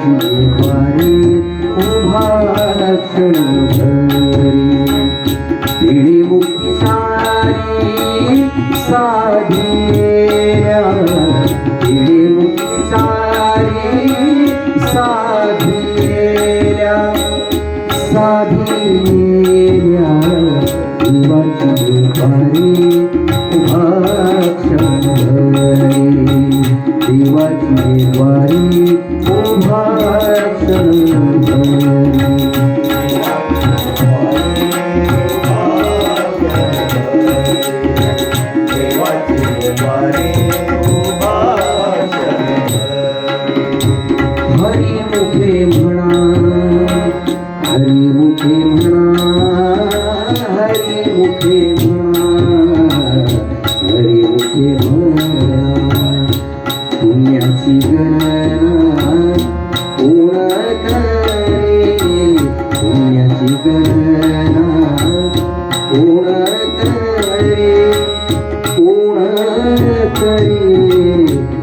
देवाची द्वारी उभा क्षण भरी तिने मुक्ती सारी साधिया तिने मुक्ती सारी साधिया साधिया देवाची द्वारी उभा क्षण भरी देवाची द्वारी उभा क्षण भरी हरिमुखे म्हणा हरिमुखे म्हणा हरिमुखे म्हणा हरिमुखे म्हणा पुण्याची गणना कोण करे पुण्याची गणना कोण करे कोण करे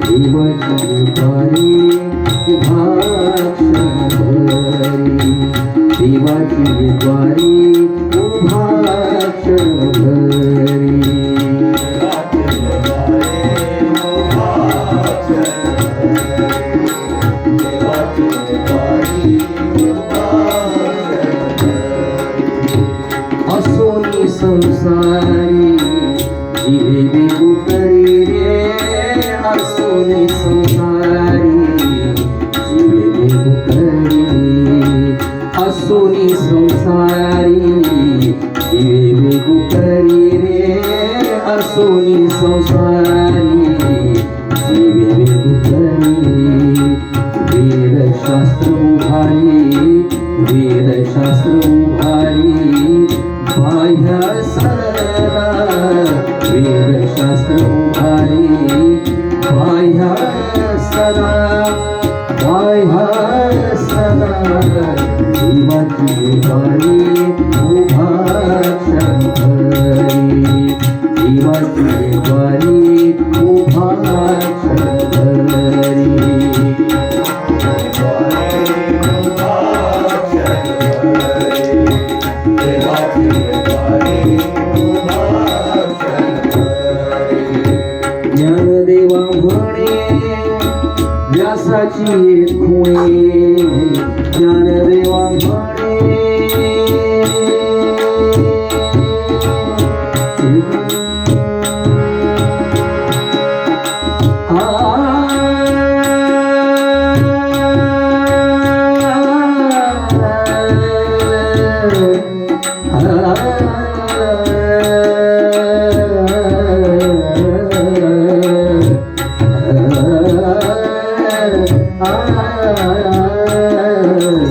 देवाची द्वारी उभा क्षण भरी देवाची द्वारी उभा क्षण भरी असोनी संसारी जिवे बेगू करी रे असोनी संसारी जिवे बेगू करी असोनी संसारी जिवे बेगू करी रे असोनी संसारी जिवे बेगू करी वेदशास्त्र उभारी वेदशास्त्र उभारी बाह्य सदा वेदशास्त्र उभारी बाह्य सदा बाह्य सदा देवाची द्वारी उभा क्षण भरी देवाची द्वारी उभा क्षण भरी ज्ञानदेवा म्हणे व्यासाची खुणे ज्ञानदेवा म्हणे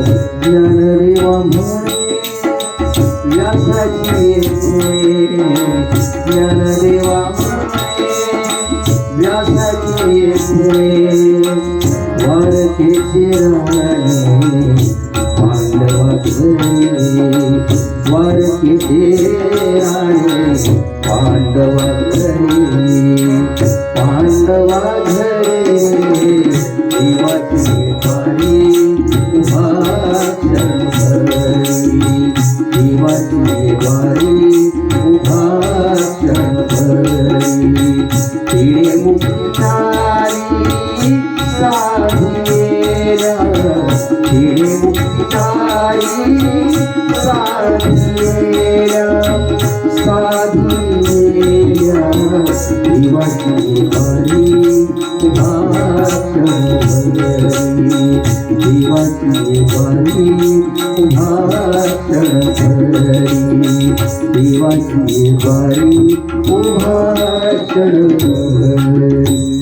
ज्ञानदेवा म्हणे व्यासाची खुणे ज्ञानदेवा म्हणे व्यासाची खुणे द्वारकेची राणी पांडवा घरी द्वारकेची राणी पांडवा घरी पांडवा घरी देवाची द्वारी उभा क्षण भरी देवाची द्वारी उभा क्षण भरी तिने मुक्ती सारी साधिया तिने मुक्ती सारी साधिया साधिया देवाची द्वारी उभा क्षण भरी देवाची द्वारी उभा क्षण भरी देवाची द्वारी उभा क्षण भरी